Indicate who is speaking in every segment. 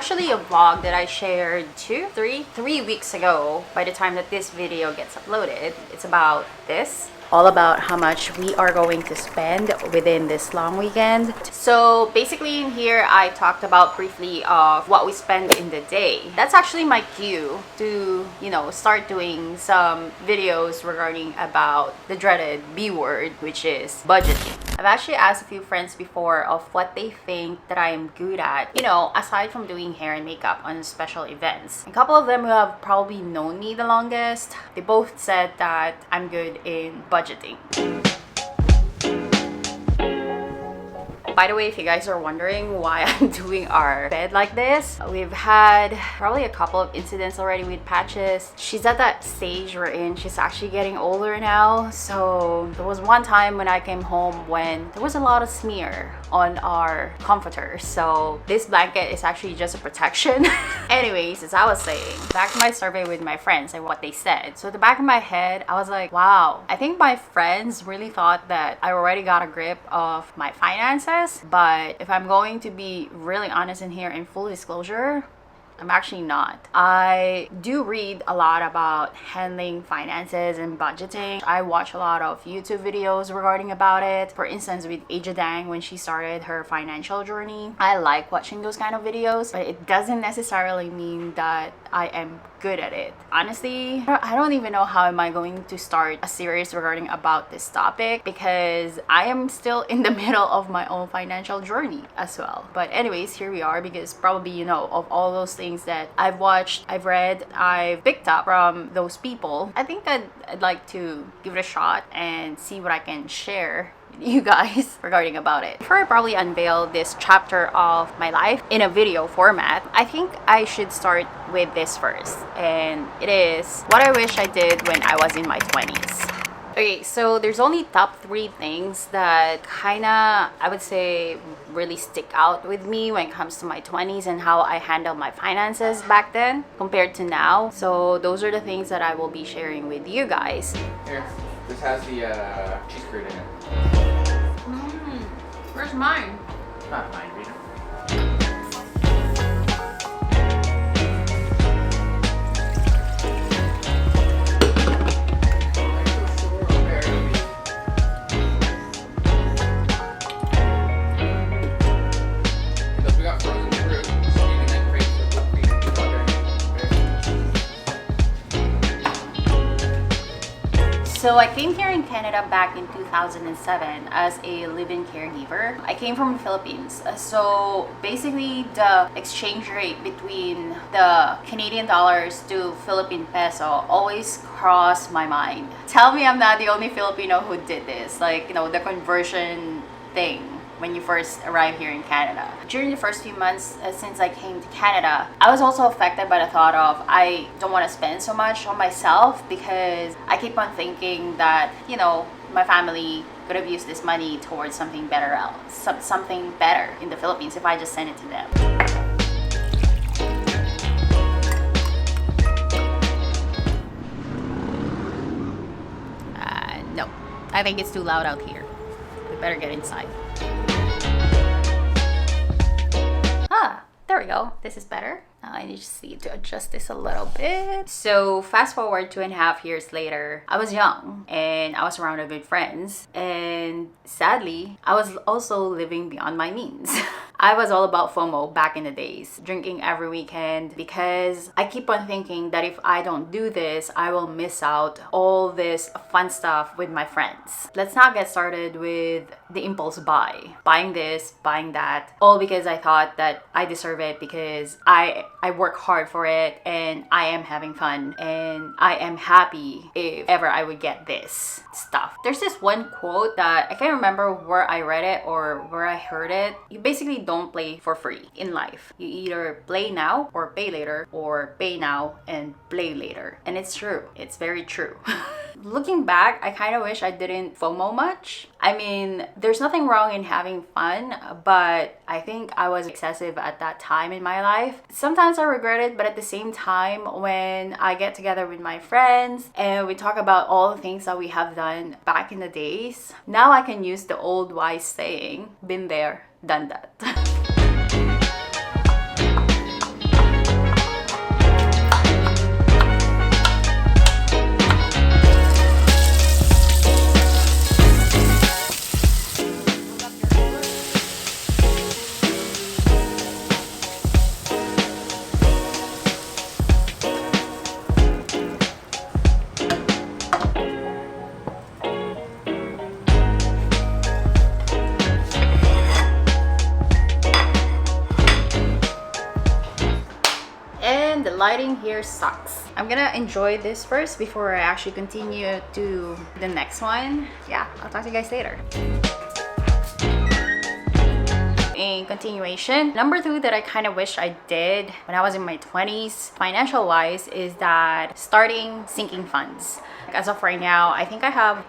Speaker 1: actually a vlog that I shared 3 weeks ago by the time that this video gets uploaded. It's about this. All about how much we are going to spend within this long weekend. So basically in here, I talked about briefly of what we spend in the day. That's actually my cue to, start doing some videos regarding about the dreaded B word, which is budgeting. I've actually asked a few friends before of what they think that I am good at, aside from doing hair and makeup on special events. A couple of them who have probably known me the longest, they both said that I'm good in budgeting. By the way, if you guys are wondering why I'm doing our bed like this, we've had probably a couple of incidents already with Patches. She's at that stage we're in. She's actually getting older now. So there was one time when I came home when there was a lot of smear on our comforter. So this blanket is actually just a protection. Anyways, as I was saying, back to my survey with my friends and what they said. So at the back of my head, I was like, wow, I think my friends really thought that I already got a grip of my finances. But if I'm going to be really honest in here, in full disclosure, I'm actually not. I do read a lot about handling finances and budgeting. I watch a lot of YouTube videos regarding about it. For instance, with Aja Dang when she started her financial journey. I like watching those kind of videos, but it doesn't necessarily mean that I am good at it. Honestly, I don't even know how am I going to start a series regarding about this topic because I am still in the middle of my own financial journey as well. But anyways, here we are because probably, of all those things that I've watched, I've read, I've picked up from those people, I think that I'd like to give it a shot and see what I can share you guys regarding about it. Before I probably unveil this chapter of my life in a video format, I think I should start with this first, and it is what I wish I did when I was in my 20s. Okay, so there's only top 3 things that kinda, I would say, really stick out with me when it comes to my 20s and how I handle my finances back then compared to now. So those are the things that I will be sharing with you guys.
Speaker 2: Here, this has the cheese curd in it.
Speaker 1: Where's mine?
Speaker 2: It's not mine, Rita.
Speaker 1: So I came here in Canada back in 2007 as a live-in caregiver. I came from the Philippines. So basically the exchange rate between the Canadian dollars to Philippine peso always crossed my mind. Tell me I'm not the only Filipino who did this. The conversion thing when you first arrive here in Canada. During the first few months since I came to Canada, I was also affected by the thought of I don't want to spend so much on myself because I keep on thinking that, my family could have used this money towards something better something better in the Philippines if I just send it to them. No, I think it's too loud out here. We better get inside. There we go. This is better. Now I just need to adjust this a little bit. So fast forward 2.5 years later, I was young and I was surrounded with friends. And sadly, I was also living beyond my means. I was all about FOMO back in the days, drinking every weekend because I keep on thinking that if I don't do this, I will miss out all this fun stuff with my friends. Let's not get started with the impulse buy. Buying this, buying that, all because I thought that I deserve it because I work hard for it and I am having fun and I am happy if ever I would get this stuff. There's this one quote that I can't remember where I read it or where I heard it. You basically don't play for free in life. You either play now or pay later, or pay now and play later. And it's true. It's very true. Looking back, I kind of wish I didn't FOMO much. I mean, there's nothing wrong in having fun, but I think I was excessive at that time in my life. Sometimes I regret it, but at the same time, when I get together with my friends and we talk about all the things that we have done back in the days, now I can use the old wise saying, been there, done that. and the lighting here sucks. I'm gonna enjoy this first before I actually continue to the next one. Yeah, I'll talk to you guys later. In continuation, number 2 that I kind of wish I did when I was in my 20s, financial wise, is that starting sinking funds. As of right now, I think I have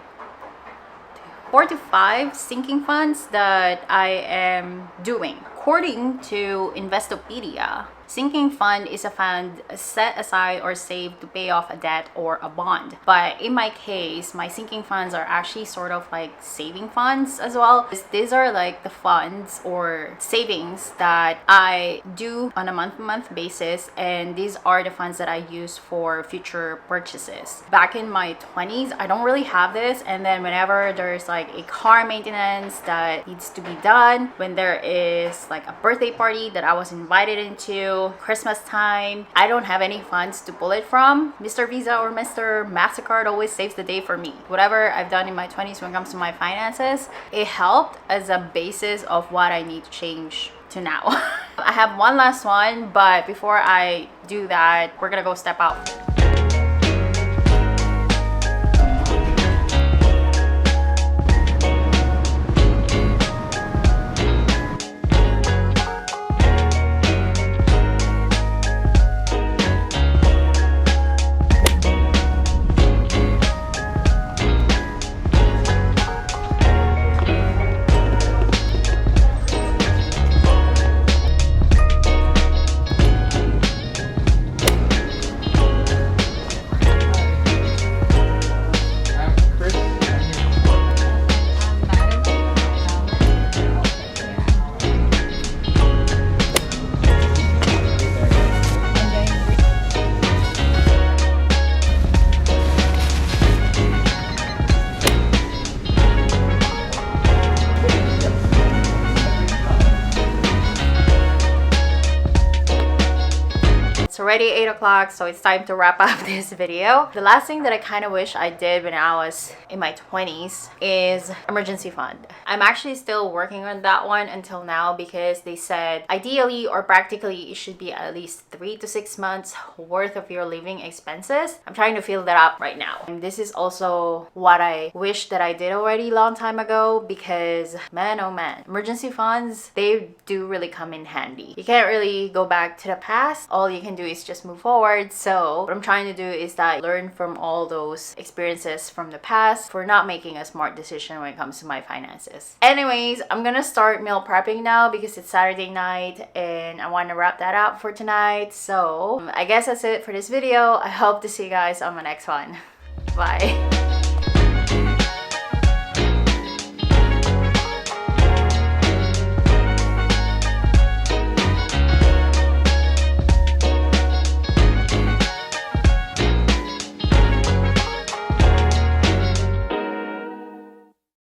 Speaker 1: 4 to 5 sinking funds that I am doing. According to Investopedia, sinking fund is a fund set aside or saved to pay off a debt or a bond. But in my case, my sinking funds are actually sort of like saving funds as well. These are like the funds or savings that I do on a month-to-month basis, and these are the funds that I use for future purchases. Back in my 20s, I don't really have this, and then whenever there's like a car maintenance that needs to be done, when there is like a birthday party that I was invited into, Christmas time, I don't have any funds to pull it from. Mr. Visa or Mr. MasterCard always saves the day for me. Whatever I've done in my 20s when it comes to my finances, it helped as a basis of what I need to change to now. I have one last one, but before I do that, we're gonna go step out. It's already 8 o'clock, so it's time to wrap up this video. The last thing that I kind of wish I did when I was in my 20s is emergency fund. I'm actually still working on that one until now, because they said ideally or practically it should be at least 3 to 6 months worth of your living expenses. I'm trying to fill that up right now. And this is also what I wish that I did already a long time ago, because man, oh man, emergency funds, they do really come in handy. You can't really go back to the past. All you can do is just move forward. So what I'm trying to do is that learn from all those experiences from the past for not making a smart decision when it comes to my finances. Anyways, I'm gonna start meal prepping now because it's Saturday night and I want to wrap that up for tonight. So I guess that's it for this video. I hope to see you guys on my next one. Bye.